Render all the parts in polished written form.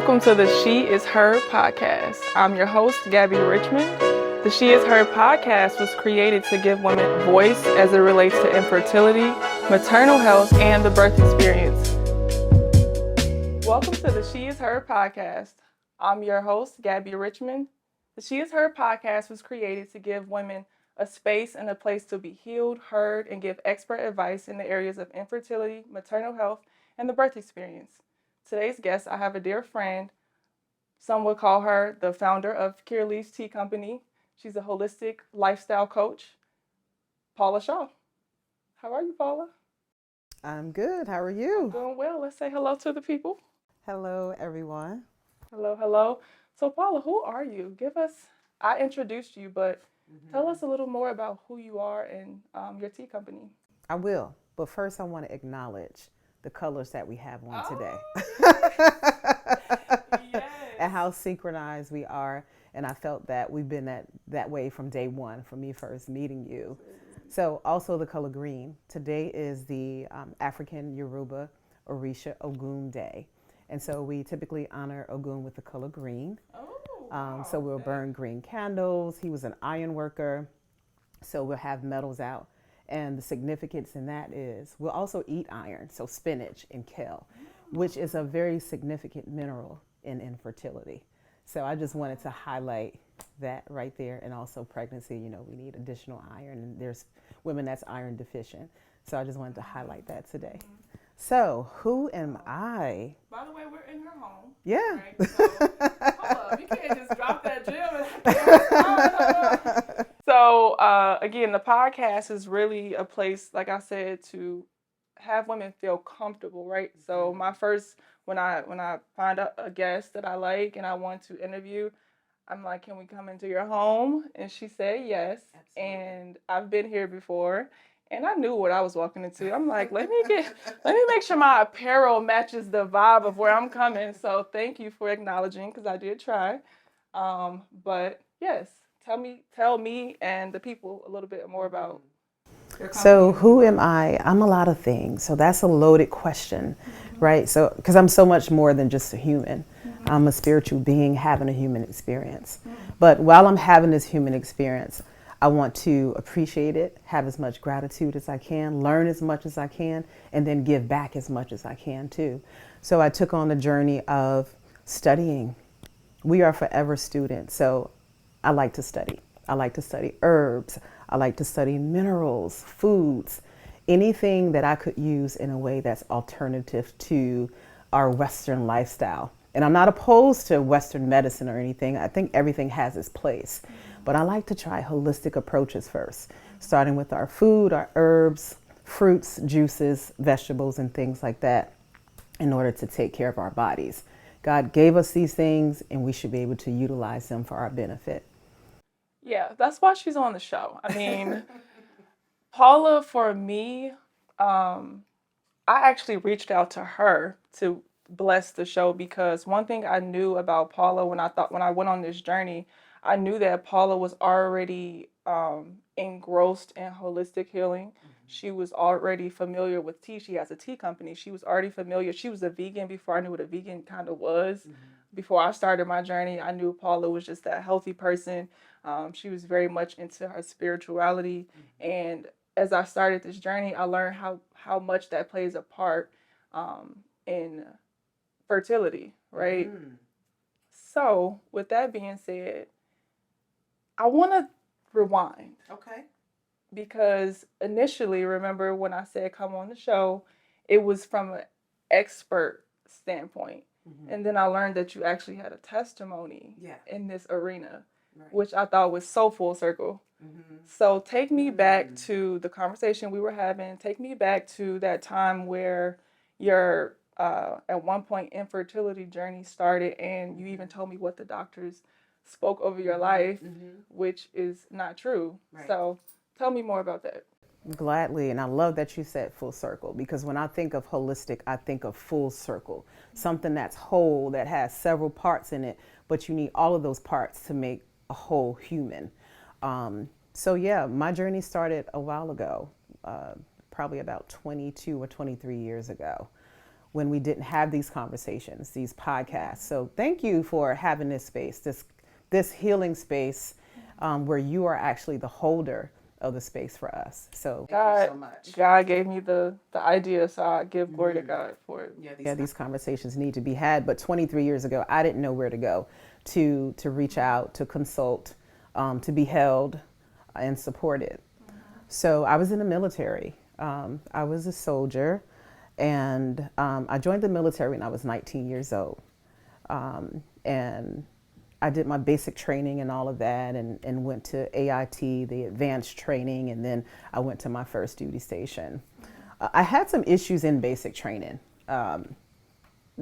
Welcome to the She Is Her podcast. I'm your host, Gabby Richmond. The She Is Her podcast was created to give women voice as it relates to infertility, maternal health, and the birth experience. Welcome to the She Is Her podcast. I'm your host, Gabby Richmond. The She Is Her podcast was created to give women a space and a place to be healed, heard, and give expert advice in the areas of infertility, maternal health, and the birth experience. Today's guest, I have a dear friend. Some would call her the founder of Curaleaf's Tea Company. She's a holistic lifestyle coach, Paula Shaw. How are you, Paula? I'm good. How are you? I'm doing well. Let's say hello to the people. Hello, everyone. Hello, hello. So, Paula, who are you? I introduced you, but tell us a little more about who you are and your tea company. I will. But first, I want to acknowledge the colors that we have on today. Yes. And how synchronized we are. And I felt that we've been that way from day one, from me first meeting you. So also the color green. Today is the African Yoruba Orisha Ogun Day. And so we typically honor Ogun with the color green. So we'll burn green candles. He was an iron worker. So we'll have metals out. And the significance in that is we'll also eat iron, so spinach and kale, which is a very significant mineral in infertility. So I just wanted to highlight that right there. And also pregnancy, we need additional iron. And there's women that's iron deficient. So I just wanted to highlight that today. So who am I? By the way, we're in her home. Yeah. Right? So, hold up. You can't just drop that gem. So, again, the podcast is really a place, like I said, to have women feel comfortable, right? So when I find a guest that I like and I want to interview, I'm like, can we come into your home? And she said yes. Absolutely. And I've been here before. And I knew what I was walking into. I'm like, let me make sure my apparel matches the vibe of where I'm coming. So thank you for acknowledging, because I did try. But yes, tell me and the people a little bit more about your company. So who am I? I'm a lot of things. So that's a loaded question, right? So because I'm so much more than just a human. I'm a spiritual being having a human experience. But while I'm having this human experience, I want to appreciate it, have as much gratitude as I can, learn as much as I can, and then give back as much as I can too. So I took on the journey of studying. We are forever students. So I like to study. I like to study herbs. I like to study minerals, foods, anything that I could use in a way that's alternative to our Western lifestyle. And I'm not opposed to Western medicine or anything. I think everything has its place. But I like to try holistic approaches first, starting with our food, our herbs, fruits, juices, vegetables, and things like that in order to take care of our bodies. God gave us these things, and we should be able to utilize them for our benefit. Yeah, that's why she's on the show. I mean, Paula, for me, I actually reached out to her to bless the show, because one thing I knew about Paula when I went on this journey, I knew that Paula was already engrossed in holistic healing. She was already familiar with tea. She has a tea company. She was already familiar. She was a vegan before I knew what a vegan kind of was. Before I started my journey, I knew Paula was just that healthy person. She was very much into her spirituality. And as I started this journey, I learned how much that plays a part in fertility, right? So with that being said, I want to rewind. Okay. Because initially, remember when I said come on the show, it was from an expert standpoint. And then I learned that you actually had a testimony in this arena, which I thought was so full circle. So take me back to the conversation we were having. Take me back to that time where your, at one point, infertility journey started, and you even told me what the doctors spoke over your life, which is not true. Right. So tell me more about that. Gladly, and I love that you said full circle, because when I think of holistic, I think of full circle, something that's whole, that has several parts in it, but you need all of those parts to make a whole human. So yeah, my journey started a while ago, probably about 22 or 23 years ago, when we didn't have these conversations, these podcasts. So thank you for having this space, this healing space, where you are actually the holder of the space for us. So thank you so much. God gave me the idea, so I give glory to God for it. Yeah, these conversations need to be had. But 23 years ago, I didn't know where to go to reach out, to consult, to be held and supported. So I was in the military. I was a soldier, and I joined the military when I was 19 years old. And I did my basic training and all of that, and went to AIT, the advanced training, and then I went to my first duty station. I had some issues in basic training.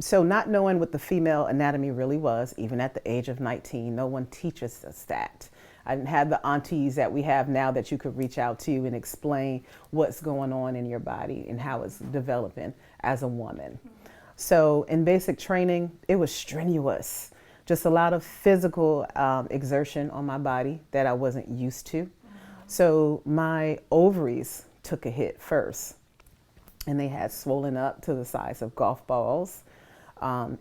So not knowing what the female anatomy really was, even at the age of 19, no one teaches us that. I didn't have the aunties that we have now that you could reach out to and explain what's going on in your body and how it's developing as a woman. So in basic training, it was strenuous. Just a lot of physical exertion on my body that I wasn't used to. So my ovaries took a hit first, and they had swollen up to the size of golf balls.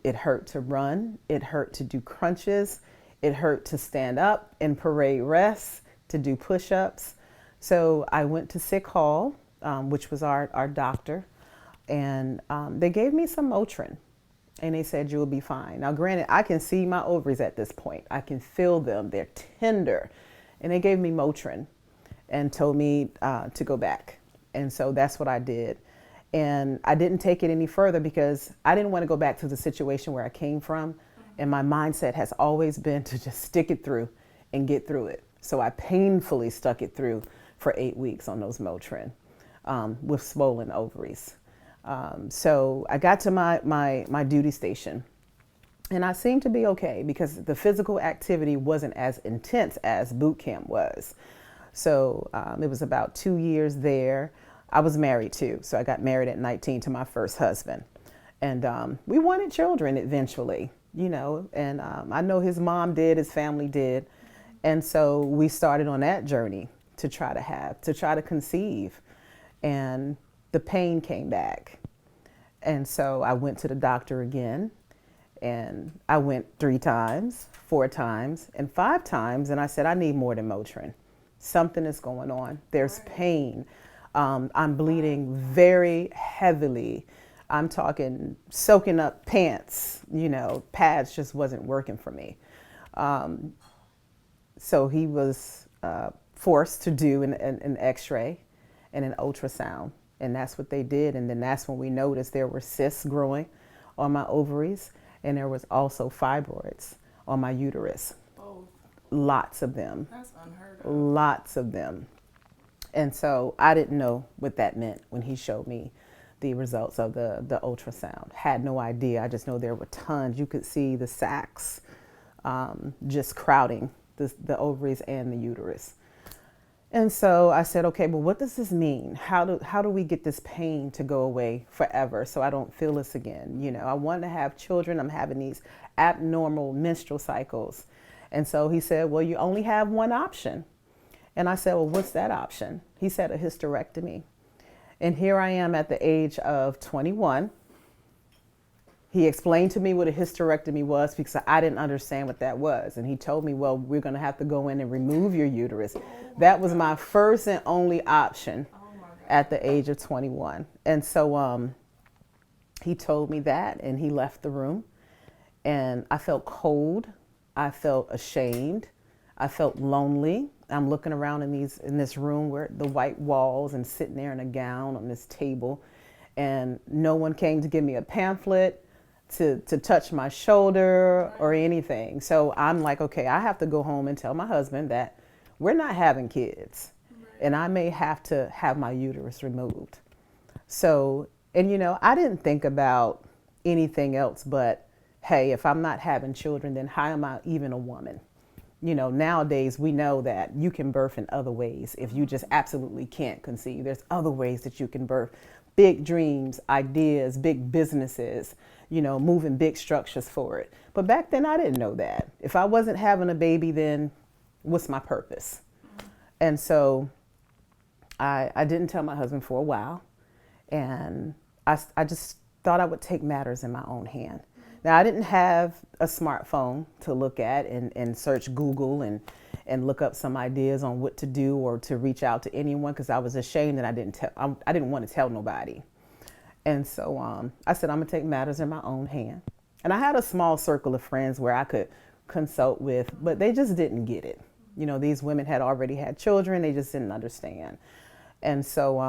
It hurt to run. It hurt to do crunches. It hurt to stand up and parade rest, to do push-ups. So I went to Sick Hall, which was our doctor, and they gave me some Motrin. And they said, you'll be fine. Now, granted, I can see my ovaries at this point. I can feel them. They're tender. And they gave me Motrin and told me to go back. And so that's what I did. And I didn't take it any further because I didn't want to go back to the situation where I came from. And my mindset has always been to just stick it through and get through it. So I painfully stuck it through for 8 weeks on those Motrin with swollen ovaries. So I got to my duty station, and I seemed to be okay because the physical activity wasn't as intense as boot camp was. So it was about 2 years there. I was married too. So I got married at 19 to my first husband, and we wanted children eventually, you know, and I know his mom did, his family did. And so we started on that journey to try to conceive, and the pain came back. And so I went to the doctor again, and I went 3 times, 4 times, and 5 times. And I said, I need more than Motrin. Something is going on. There's pain. I'm bleeding very heavily. I'm talking soaking up pants, you know, pads just wasn't working for me. So he was forced to do an x-ray and an ultrasound. And that's what they did. And then that's when we noticed there were cysts growing on my ovaries. And there was also fibroids on my uterus. Oh, lots of them. That's unheard of. Lots of them. And so I didn't know what that meant when he showed me the results of the ultrasound. Had no idea. I just know there were tons. You could see the sacs just crowding the ovaries and the uterus. And so I said, okay, well, what does this mean? How do we get this pain to go away forever so I don't feel this again? You know, I want to have children. I'm having these abnormal menstrual cycles. And so he said, well, you only have one option. And I said, well, what's that option? He said, a hysterectomy. And here I am at the age of 21. He explained to me what a hysterectomy was because I didn't understand what that was. And he told me, well, we're going to have to go in and remove your uterus. That was my first and only option at the age of 21. And so he told me that, and he left the room. And I felt cold. I felt ashamed. I felt lonely. I'm looking around in this room where the white walls and sitting there in a gown on this table. And no one came to give me a pamphlet to touch my shoulder or anything. So I'm like, okay, I have to go home and tell my husband that we're not having kids, and I may have to have my uterus removed. So, and you know, I didn't think about anything else but, hey, if I'm not having children, then how am I even a woman? You know, nowadays we know that you can birth in other ways. If you just absolutely can't conceive, there's other ways that you can birth. Big dreams, ideas, big businesses, you know, moving big structures for it. But back then I didn't know that. If I wasn't having a baby, then what's my purpose? And so I didn't tell my husband for a while. And I just thought I would take matters in my own hand. Now, I didn't have a smartphone to look at and search Google and look up some ideas on what to do or to reach out to anyone, because I was ashamed that I didn't want to tell nobody. And so I said, I'm going to take matters in my own hand. And I had a small circle of friends where I could consult with, but they just didn't get it. You know, these women had already had children. They just didn't understand. And so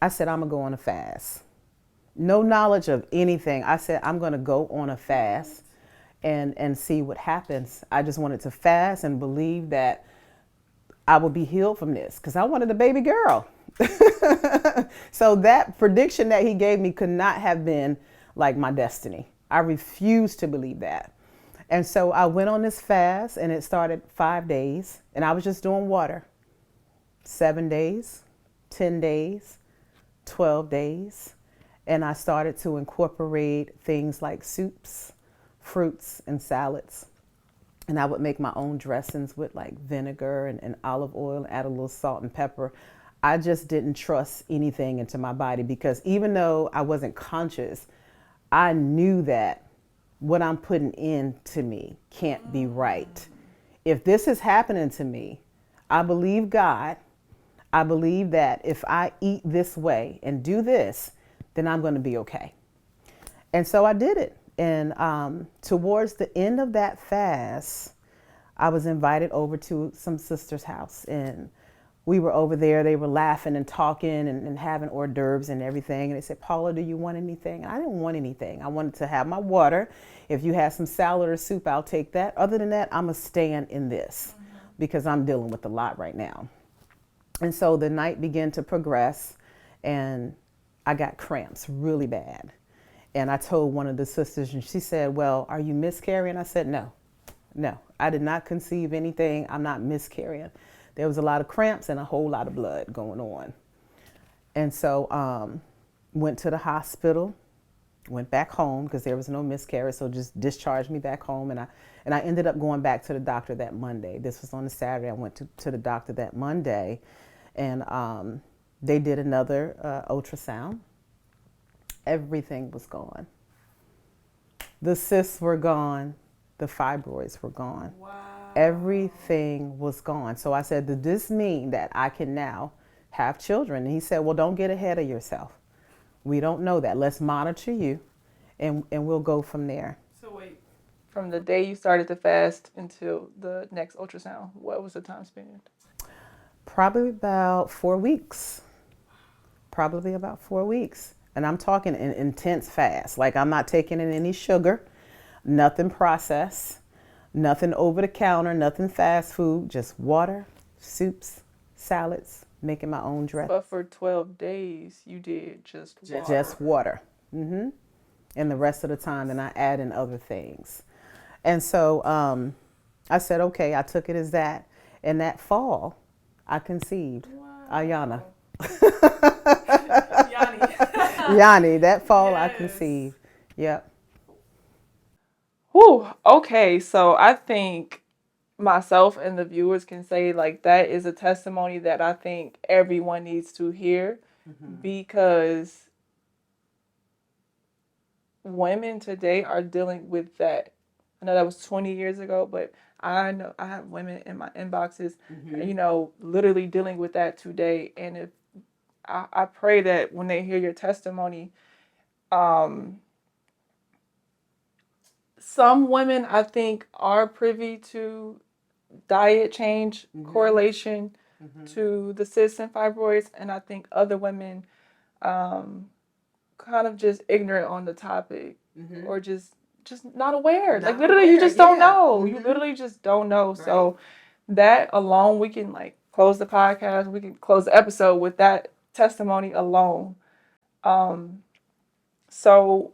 I said, I'm going to go on a fast. No knowledge of anything. I said, I'm going to go on a fast and see what happens. I just wanted to fast and believe that I would be healed from this, because I wanted a baby girl. So that prediction that he gave me could not have been like my destiny. I refused to believe that. And so I went on this fast, and it started 5 days, and I was just doing water. 7 days, 10 days, 12 days. And I started to incorporate things like soups, fruits, and salads. And I would make my own dressings with like vinegar and olive oil, add a little salt and pepper. I just didn't trust anything into my body, because even though I wasn't conscious, I knew that what I'm putting into me can't be right. If this is happening to me, I believe God. I believe that if I eat this way and do this, then I'm going to be okay. And so I did it. And towards the end of that fast, I was invited over to some sister's house, and we were over there. They were laughing and talking and having hors d'oeuvres and everything. And they said, Paula, do you want anything? I didn't want anything. I wanted to have my water. If you have some salad or soup, I'll take that. Other than that, I'm going to stand in this because I'm dealing with a lot right now. And so the night began to progress, and I got cramps really bad. And I told one of the sisters, and she said, well, are you miscarrying? I said, no, I did not conceive anything. I'm not miscarrying. There was a lot of cramps and a whole lot of blood going on. And so went to the hospital, went back home because there was no miscarriage. So just discharged me back home. And I ended up going back to the doctor that Monday. This was on a Saturday. I went to the doctor that Monday, and they did another ultrasound. Everything was gone. The cysts were gone. The fibroids were gone. Wow. Everything was gone. So I said, does this mean that I can now have children? And he said, well, don't get ahead of yourself. We don't know that. Let's monitor you, and we'll go from there. So wait, from the day you started to fast until the next ultrasound, what was the time span? Probably about 4 weeks. Probably about 4 weeks. And I'm talking an intense fast. Like, I'm not taking in any sugar, nothing processed, nothing over the counter, nothing fast food, just water, soups, salads, making my own dress. But for 12 days, you did just water. Just water. And the rest of the time, then I add in other things. And so I said, okay, I took it as that. And that fall, I conceived Ayana. Yanni, that fall I conceived. Yep. Whew, okay, so I think myself and the viewers can say, like, that is a testimony that I think everyone needs to hear, because women today are dealing with that. I know that was 20 years ago, but I know I have women in my inboxes, you know, literally dealing with that today. And if I pray that when they hear your testimony, some women, I think, are privy to diet change correlation to the cysts and fibroids, and I think other women kind of just ignorant on the topic, or just not aware. Not like, literally, aware, you just don't know. You literally just don't know. Right. So that alone, we can, like, close the podcast. We can close the episode with that testimony alone. So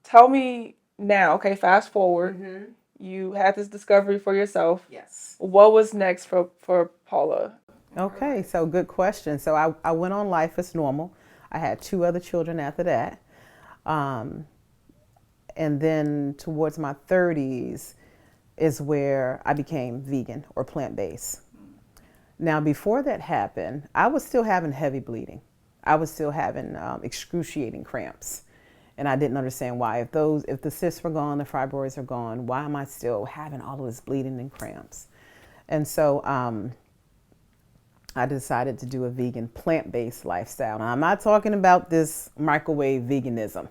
tell me now, okay, fast forward. You had this discovery for yourself. Yes. What was next for Paula? Okay, so good question. So I went on life as normal. I had 2 other children after that. And then towards my 30s is where I became vegan or plant-based. Now, before that happened, I was still having heavy bleeding. I was still having excruciating cramps. And I didn't understand why. If the cysts were gone, the fibroids are gone, why am I still having all of this bleeding and cramps? And so I decided to do a vegan plant-based lifestyle. Now, I'm not talking about this microwave veganism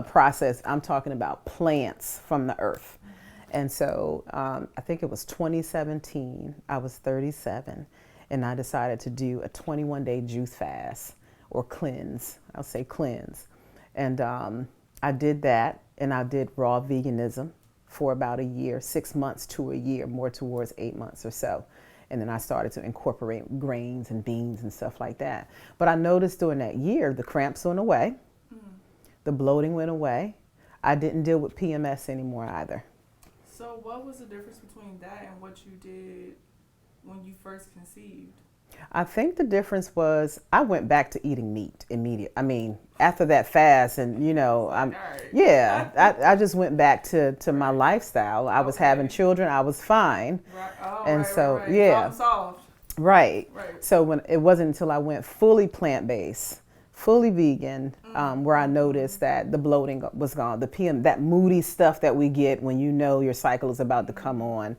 process. I'm talking about plants from the earth. And so I think it was 2017. I was 37, and I decided to do a 21-day juice fast or cleanse. I'll say cleanse. And I did that, and I did raw veganism for about a year, 6 months to a year, more towards 8 months or so. And then I started to incorporate grains and beans and stuff like that. But I noticed during that year, the cramps went away, the bloating went away. I didn't deal with PMS anymore either. So what was the difference between that and what you did when you first conceived? I think the difference was I went back to eating meat immediately. I mean, after that fast, and I just went back to my lifestyle. I was having children. I was fine. Right. Oh, and right, so, right. yeah. Problem solved. Right. Right. So when it wasn't until I went fully plant-based, fully vegan, where I noticed that the bloating was gone, the PM, that moody stuff that we get when you know your cycle is about to come on,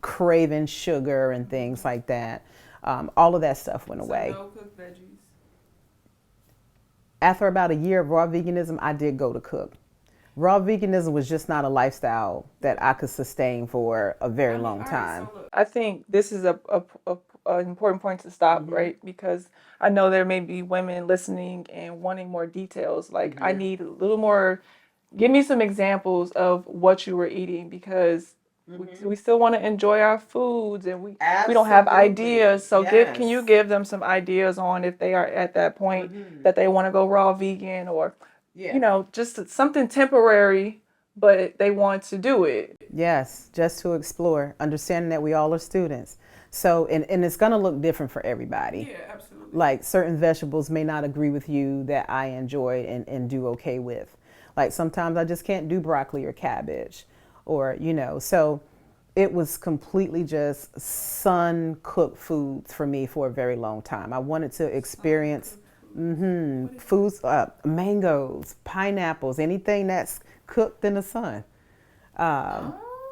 craving sugar and things like that. All of that stuff went away. So no cooked veggies? After about a year of raw veganism, I did go to cook. Raw veganism was just not a lifestyle that I could sustain for a very long time. Right, so look, I think this is an important point to stop, right? Because I know there may be women listening and wanting more details. Like, I need a little more. Give me some examples of what you were eating, because we still want to enjoy our foods, and we don't have ideas. So can you give them some ideas on if they are at that point that they want to go raw vegan, or just something temporary, but they want to do it? Yes, just to explore, understanding that we all are students. So, and it's going to look different for everybody. Yeah, absolutely. Like certain vegetables may not agree with you that I enjoy and do okay with. Like sometimes I just can't do broccoli or cabbage, or, so it was completely just sun cooked foods for me for a very long time. I wanted to experience foods, mangoes, pineapples, anything that's cooked in the sun,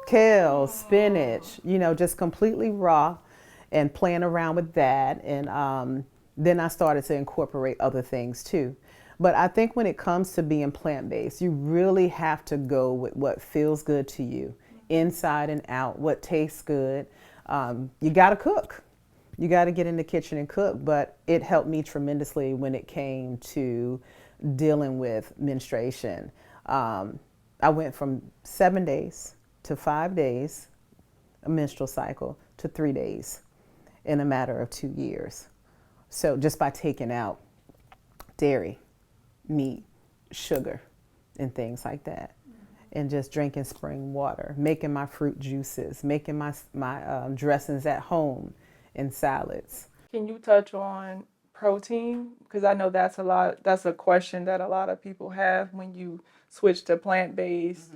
kale, spinach, just completely raw, and playing around with that. And then I started to incorporate other things too. But I think when it comes to being plant-based, you really have to go with what feels good to you, inside and out, what tastes good. You got to cook. You got to get in the kitchen and cook. But it helped me tremendously when it came to dealing with menstruation. I went from 7 days to 5 days, a menstrual cycle, to 3 days in a matter of 2 years. So just by taking out dairy, meat, sugar, and things like that, and just drinking spring water, making my fruit juices, making my dressings at home and salads. Can you touch on protein? Because I know that's a question that a lot of people have when you switch to plant-based,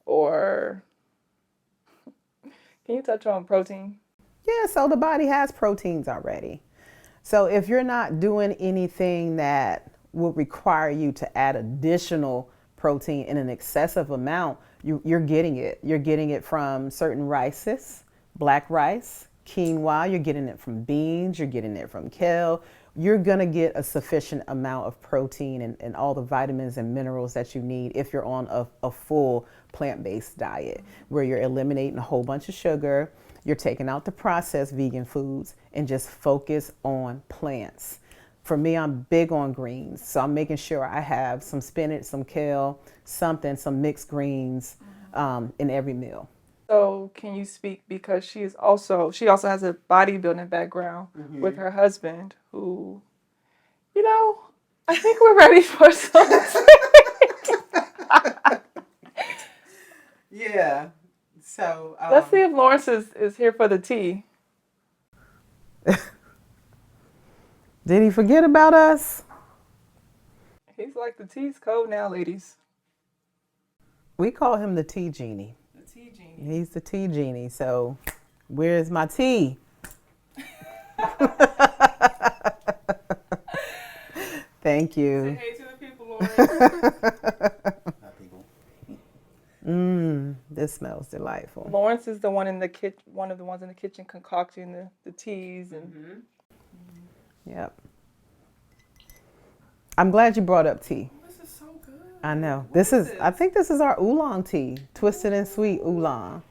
or can you touch on protein? Yeah, so the body has proteins already. So if you're not doing anything that will require you to add additional protein in an excessive amount, you're getting it. You're getting it from certain rices, black rice, quinoa, you're getting it from beans, you're getting it from kale. You're going to get a sufficient amount of protein and all the vitamins and minerals that you need if you're on a full plant-based diet, where you're eliminating a whole bunch of sugar, you're taking out the processed vegan foods, and just focus on plants. For me, I'm big on greens, so I'm making sure I have some spinach, some kale, some mixed greens in every meal. So can you speak, because she also has a bodybuilding background with her husband, who, I think we're ready for something. Yeah. So let's see if Lawrence is here for the tea. Did he forget about us? He's like, the tea's cold now, ladies. We call him the tea genie. The tea genie. He's the tea genie. So where's my tea? Thank Say you. hey to the people, Lawrence. Hi, people. This smells delightful. Lawrence is the one in the kitchen, one of the ones in the kitchen concocting the teas and. Yep. I'm glad you brought up tea. This is so good. I know. What This is, this? I think this is our oolong tea. Twisted and sweet oolong.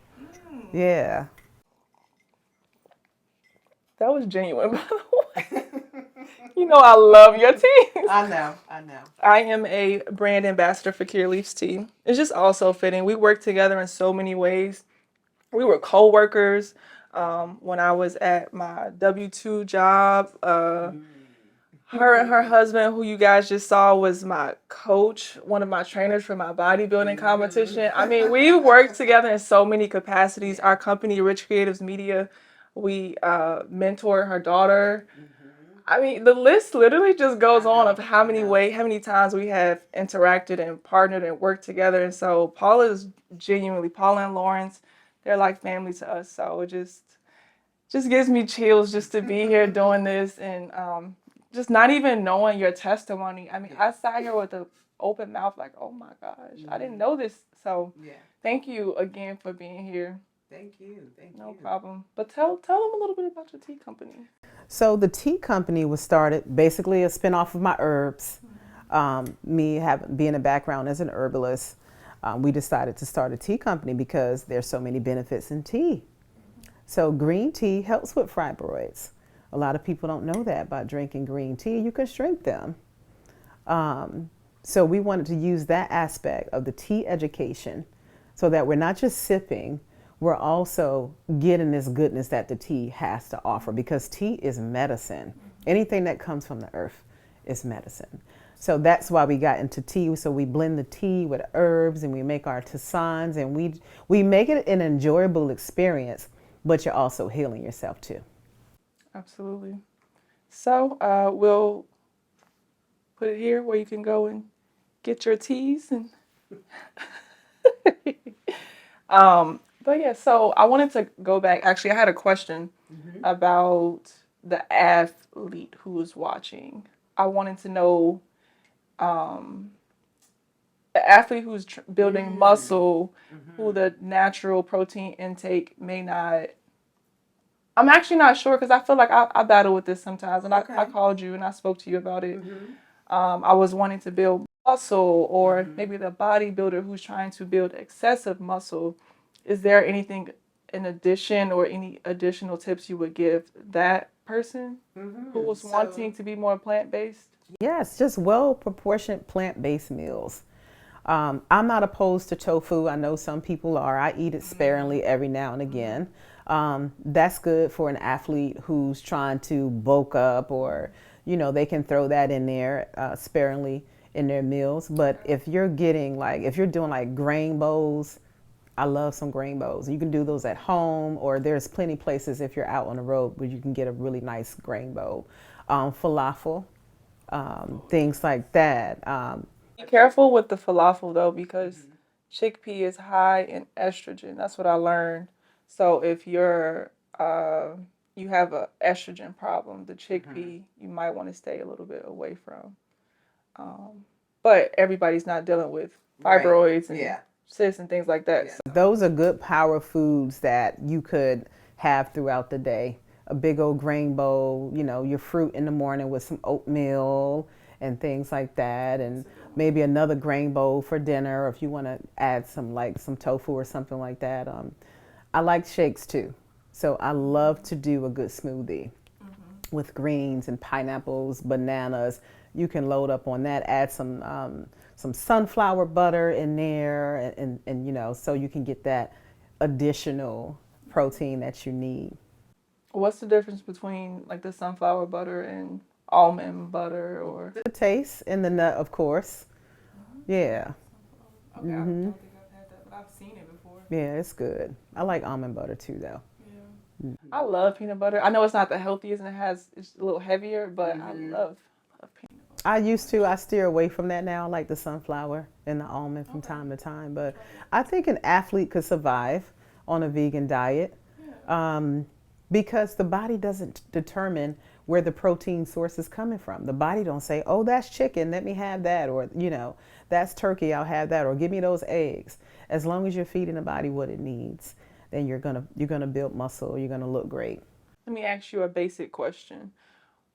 Yeah. That was genuine, by the way. You know I love your tea. I know. I am a brand ambassador for Cure Leaf's tea. It's just also fitting. We work together in so many ways. We were co-workers when I was at my W-2 job. Her and her husband, who you guys just saw, was my coach, one of my trainers for my bodybuilding competition. I mean, we worked together in so many capacities. Our company, Rich Creatives Media, we mentor her daughter. I mean, the list literally just goes on of how many times we have interacted and partnered and worked together. And so Paula is genuinely, Paula and Lawrence, they're like family to us. So it just gives me chills just to be here doing this and just not even knowing your testimony. I mean, I sat here with an open mouth like, oh my gosh, I didn't know this. So thank you again for being here. Thank you. No problem. But tell them a little bit about your tea company. So the tea company was started basically a spinoff of my herbs. Me being a background as an herbalist, we decided to start a tea company because there's so many benefits in tea. So green tea helps with fibroids. A lot of people don't know that by drinking green tea. You can shrink them. So we wanted to use that aspect of the tea education so that we're not just sipping, we're also getting this goodness that the tea has to offer, because tea is medicine. Anything that comes from the earth is medicine. So that's why we got into tea. So we blend the tea with herbs and we make our tisanes, and we make it an enjoyable experience, but you're also healing yourself too. Absolutely. So we'll put it here where you can go and get your teas and but yeah, so I wanted to go back. Actually, I had a question about the athlete who was watching. I wanted to know the athlete who's building muscle, who the natural protein intake may not. I'm actually not sure because I feel like I battle with this sometimes, and I called you and I spoke to you about it. I was wanting to build muscle, or maybe the bodybuilder who's trying to build excessive muscle. Is there anything in addition or any additional tips you would give that person who was wanting to be more plant-based? Yes, just well-proportioned plant-based meals. I'm not opposed to tofu. I know some people are. I eat it sparingly every now and again. That's good for an athlete who's trying to bulk up, or, they can throw that in there sparingly in their meals. But if you're doing like grain bowls, I love some grain bowls. You can do those at home, or there's plenty places if you're out on the road where you can get a really nice grain bowl. Falafel, things like that. Be careful with the falafel though, because chickpea is high in estrogen. That's what I learned. So if you have a estrogen problem, the chickpea you might want to stay a little bit away from. But everybody's not dealing with fibroids and cysts and things like that. So. Those are good power foods that you could have throughout the day. A big old grain bowl, your fruit in the morning with some oatmeal and things like that, and maybe another grain bowl for dinner, or if you want to add some tofu or something like that. I like shakes too, so I love to do a good smoothie with greens and pineapples, bananas. You can load up on that, add some sunflower butter in there, and so you can get that additional protein that you need. What's the difference between like the sunflower butter and almond butter, or The taste and the nut, of course. Yeah. Okay, I don't think I've had that, but I've seen it before. Yeah, it's good. I like almond butter too, though. Yeah. I love peanut butter. I know it's not the healthiest and it's a little heavier, but I love peanut butter. I used to. I steer away from that now. I like the sunflower and the almond from time to time. But I think an athlete could survive on a vegan diet because the body doesn't determine where the protein source is coming from. The body don't say, oh, that's chicken, let me have that, or, that's turkey, I'll have that, or give me those eggs. As long as you're feeding the body what it needs, then you're gonna build muscle, you're gonna look great. Let me ask you a basic question.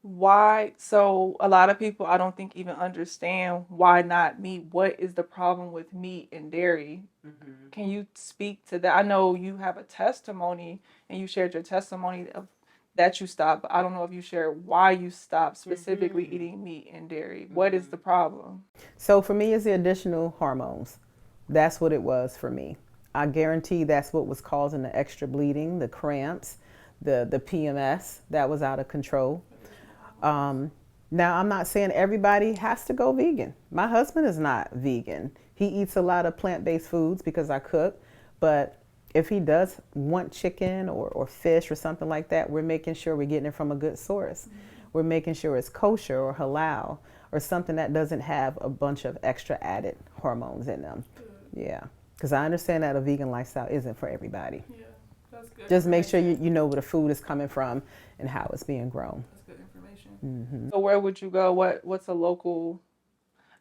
Why? So a lot of people I don't think even understand why not meat. What is the problem with meat and dairy? Mm-hmm. Can you speak to that? I know you have a testimony and you shared your testimony of that you stopped, but I don't know if you shared why you stopped specifically eating meat and dairy. Mm-hmm. What is the problem? So for me, it's the additional hormones. That's what it was for me. I guarantee that's what was causing the extra bleeding, the cramps, the PMS that was out of control. Now, I'm not saying everybody has to go vegan. My husband is not vegan. He eats a lot of plant-based foods because I cook. But if he does want chicken or fish or something like that, we're making sure we're getting it from a good source. Mm-hmm. We're making sure it's kosher or halal or something that doesn't have a bunch of extra added hormones in them. Mm-hmm. Yeah. Because I understand that a vegan lifestyle isn't for everybody. Yeah, that's good. Just make sure you know where the food is coming from and how it's being grown. Mm-hmm. So where would you go? What's a local?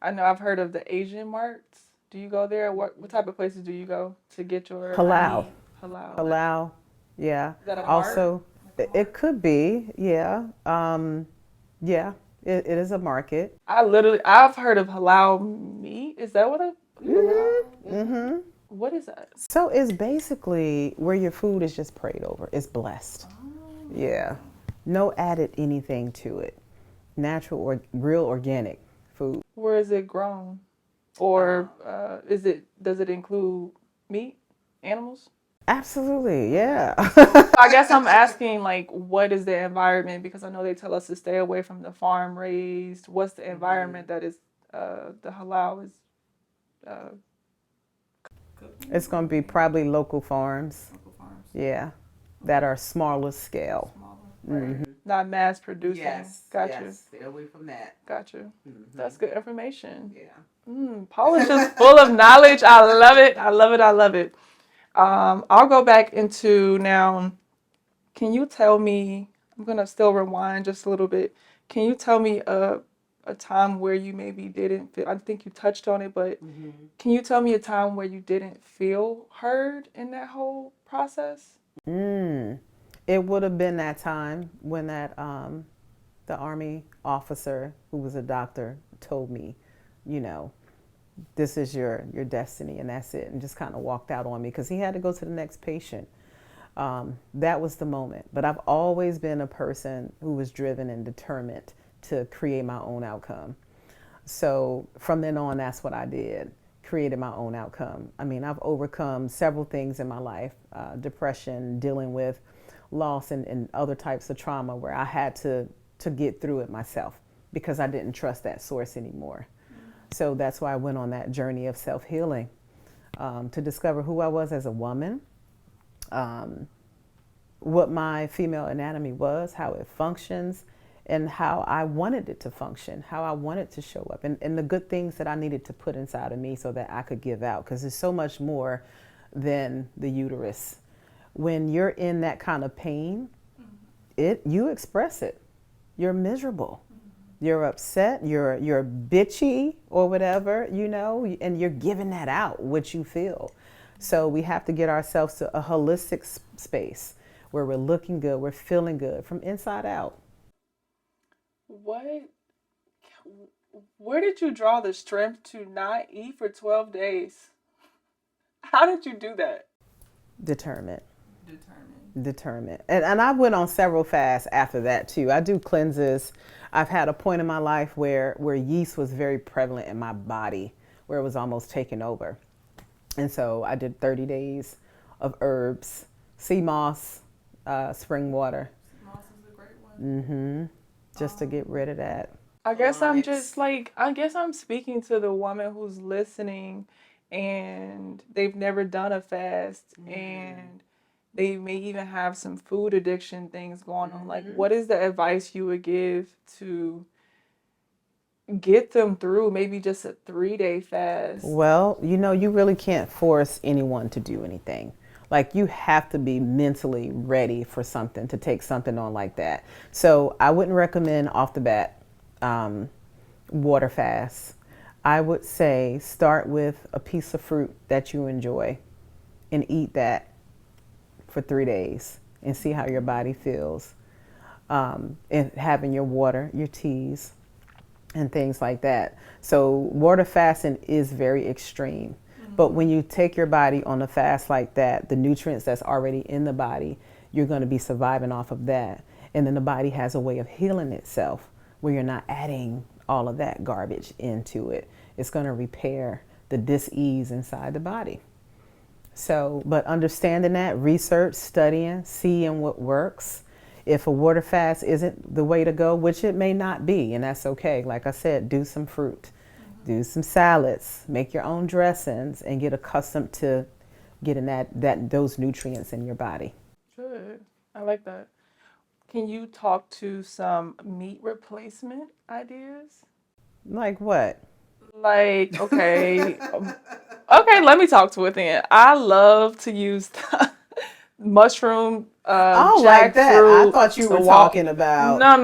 I know I've heard of the Asian marts. Do you go there? What type of places do you go to get your halal? Halal. Yeah. Is that a also, it could be. Yeah. Yeah. It is a market. I've heard of halal meat. Is that what a? Mm-hmm. What is that? So it's basically where your food is just prayed over. It's blessed. Oh. Yeah. No added anything to it. Natural or real organic food. Where is it grown? Or does it include meat, animals? Absolutely, yeah. I guess I'm asking, like, what is the environment? Because I know they tell us to stay away from the farm raised. What's the environment that is the halal is? It's going to be probably local farms. Yeah, that are smaller scale. Mm-hmm. Not mass producing. Yes. Gotcha. Yes. Stay away from that. Gotcha. Mm-hmm. That's good information. Yeah. Paula's just full of knowledge. I love it. I love it. I love it. I'll go back into now. Can you tell me? I'm gonna still rewind just a little bit. Can you tell me a time where you maybe didn't feel? I think you touched on it, but can you tell me a time where you didn't feel heard in that whole process? It would have been that time when that the Army officer who was a doctor told me, this is your destiny and that's it, and just kind of walked out on me because he had to go to the next patient. That was the moment. But I've always been a person who was driven and determined to create my own outcome. So from then on, that's what I did, created my own outcome. I mean, I've overcome several things in my life, depression, dealing with loss and other types of trauma where I had to get through it myself because I didn't trust that source anymore. So that's why I went on that journey of self-healing, to discover who I was as a woman, what my female anatomy was, how it functions, and how I wanted it to function, how I wanted to show up, and the good things that I needed to put inside of me so that I could give out, because there's so much more than the uterus. When you're in that kind of pain, you express it. You're miserable. You're upset. You're bitchy or whatever, and you're giving that out, what you feel. So we have to get ourselves to a holistic space where we're looking good, we're feeling good from inside out. Where did you draw the strength to not eat for 12 days? How did you do that? Determined. And I went on several fasts after that too. I do cleanses. I've had a point in my life where yeast was very prevalent in my body, where it was almost taking over. And so I did 30 days of herbs, sea moss, spring water. Sea moss is a great one. Just to get rid of that. I guess I'm speaking to the woman who's listening and they've never done a fast and they may even have some food addiction things going on. Like, what is the advice you would give to get them through maybe just a 3-day fast? Well, you really can't force anyone to do anything. Like you have to be mentally ready for something, to take something on like that. So I wouldn't recommend off the bat water fast. I would say start with a piece of fruit that you enjoy and eat that for 3 days and see how your body feels. And having your water, your teas, and things like that. So water fasting is very extreme. But when you take your body on a fast like that, the nutrients that's already in the body, you're going to be surviving off of that. And then the body has a way of healing itself where you're not adding all of that garbage into it. It's going to repair the dis-ease inside the body. So, but understanding that, research, studying, seeing what works. If a water fast isn't the way to go, which it may not be, and that's okay. Like I said, do some fruit, do some salads, make your own dressings, and get accustomed to getting those nutrients in your body. Good. I like that. Can you talk to some meat replacement ideas? Like what? Like, okay, okay, let me talk to it then. I love to use mushroom, Oh, like that. I jackfruit, thought you the were talking about. No,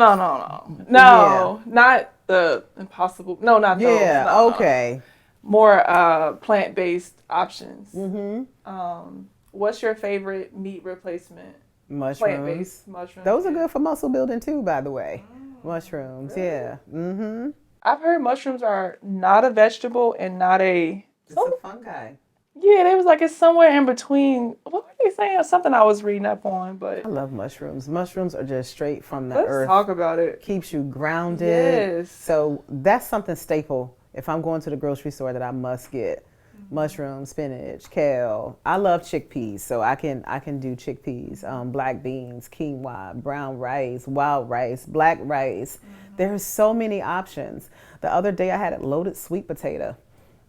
not the impossible. No, not those. Yeah, No, okay. more plant-based options. Mm-hmm. What's your favorite meat replacement? Mushrooms. Plant-based mushrooms. Those are good for muscle building too, by the way. Mushrooms, really? yeah. Mm-hmm. I've heard mushrooms are not a vegetable and not a. It's a fungi. Yeah, they was like it's somewhere in between. What were they saying? Something I was reading up on, but I love mushrooms. Mushrooms are just straight from the let's earth. talk about it. Keeps you grounded. Yes. So that's something staple. If I'm going to the grocery store that I must get. Mushrooms, spinach, kale. I love chickpeas, so I can do chickpeas, black beans, quinoa, brown rice, wild rice, black rice. There's so many options. The other day I had a loaded sweet potato,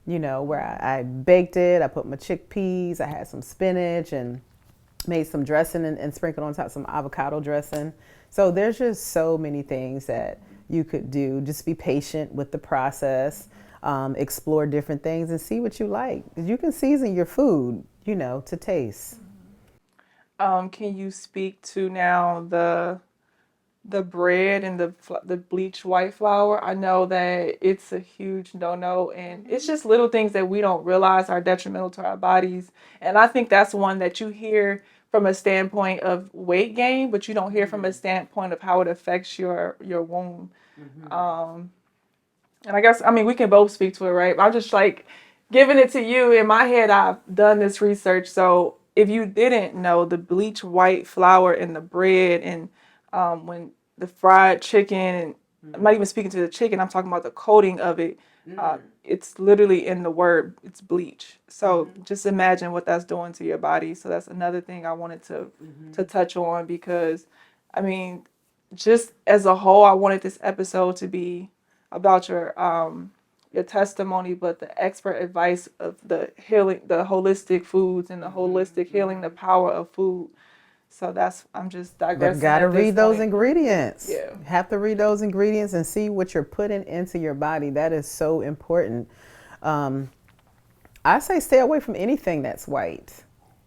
where I baked it. I put my chickpeas. I had some spinach and made some dressing and sprinkled on top some avocado dressing. So there's just so many things that you could do. Just be patient with the process. Explore different things and see what you like. You can season your food, to taste. Can you speak to now the bread and the bleached white flour? I know that it's a huge no-no, and it's just little things that we don't realize are detrimental to our bodies. And I think that's one that you hear from a standpoint of weight gain, but you don't hear from a standpoint of how it affects your womb. And I guess, we can both speak to it, right? I'm just like giving it to you. In my head, I've done this research. So if you didn't know, the bleached white flour in the bread and when the fried chicken, and I'm not even speaking to the chicken, I'm talking about the coating of it. It's literally in the word, it's bleach. So just imagine what that's doing to your body. So that's another thing I wanted to touch on because, just as a whole, I wanted this episode to be about your testimony, but the expert advice of the healing, the holistic foods and the holistic healing, the power of food. So I'm just digressing. But gotta read those ingredients. Yeah. You have to read those ingredients and see what you're putting into your body. That is so important. I say stay away from anything that's white.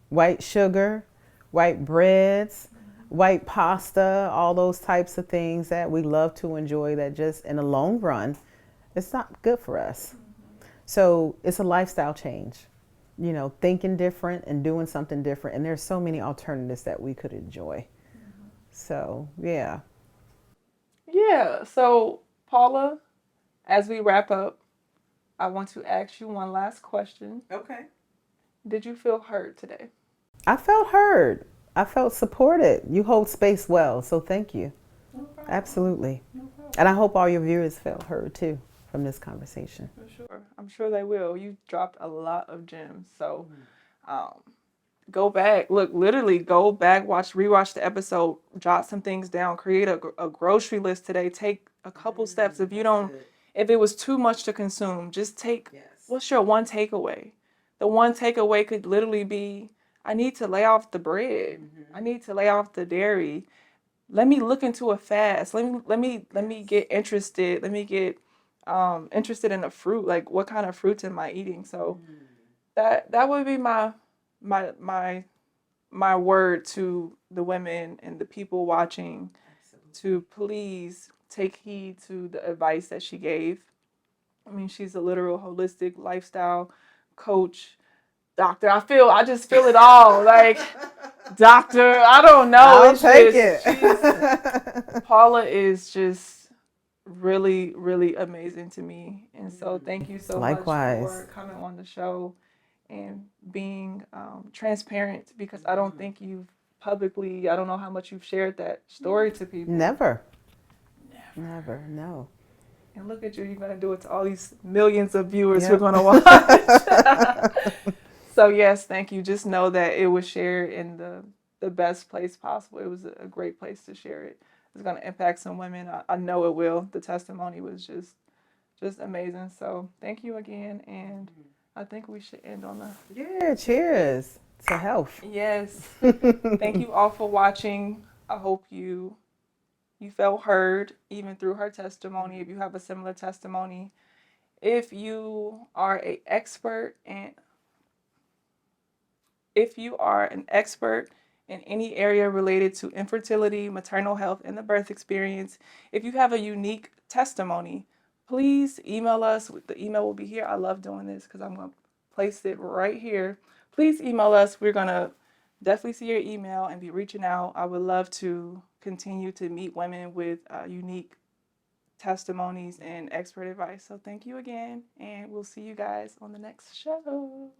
White sugar, white breads, white pasta, all those types of things that we love to enjoy that just in the long run, it's not good for us. So it's a lifestyle change, thinking different and doing something different. And there's so many alternatives that we could enjoy. So, yeah. Yeah. So, Paula, as we wrap up, I want to ask you one last question. Okay. Did you feel heard today? I felt heard. I felt supported. You hold space well, so thank you. No problem. Absolutely. No problem. And I hope all your viewers felt heard too from this conversation. For sure. I'm sure they will. You dropped a lot of gems. So go back. Look, literally go back, rewatch the episode, jot some things down, create a grocery list today. Take a couple steps. If it was too much to consume, just take, what's your one takeaway? The one takeaway could literally be, I need to lay off the bread. I need to lay off the dairy. Let me look into a fast. Let me get interested. Let me get interested in the fruit. Like what kind of fruits am I eating? So that would be my my word to the women and the people watching to please take heed to the advice that she gave. I mean, she's a literal holistic lifestyle coach, doctor. I just feel it all. Like, doctor, I don't know. I'll take it. Paula is just really, really amazing to me. And so thank you so Likewise. much for coming on the show and being transparent, because I don't think you've publicly, I don't know how much you've shared that story to people. Never, no. And look at you, you're going to do it to all these millions of viewers Yep. who are going to watch. So yes, thank you. Just know that it was shared in the best place possible. It was a great place to share it. It's going to impact some women. I know it will. The testimony was just amazing. So thank you again. And I think we should end on Cheers to health. Yes. Thank you all for watching. I hope you felt heard even through her testimony. If you have a similar testimony, if you are an expert in any area related to infertility, maternal health, and the birth experience, if you have a unique testimony, please email us. The email will be here. I love doing this because I'm going to place it right here. Please email us. We're going to definitely see your email and be reaching out. I would love to continue to meet women with unique testimonies and expert advice. So thank you again, and we'll see you guys on the next show.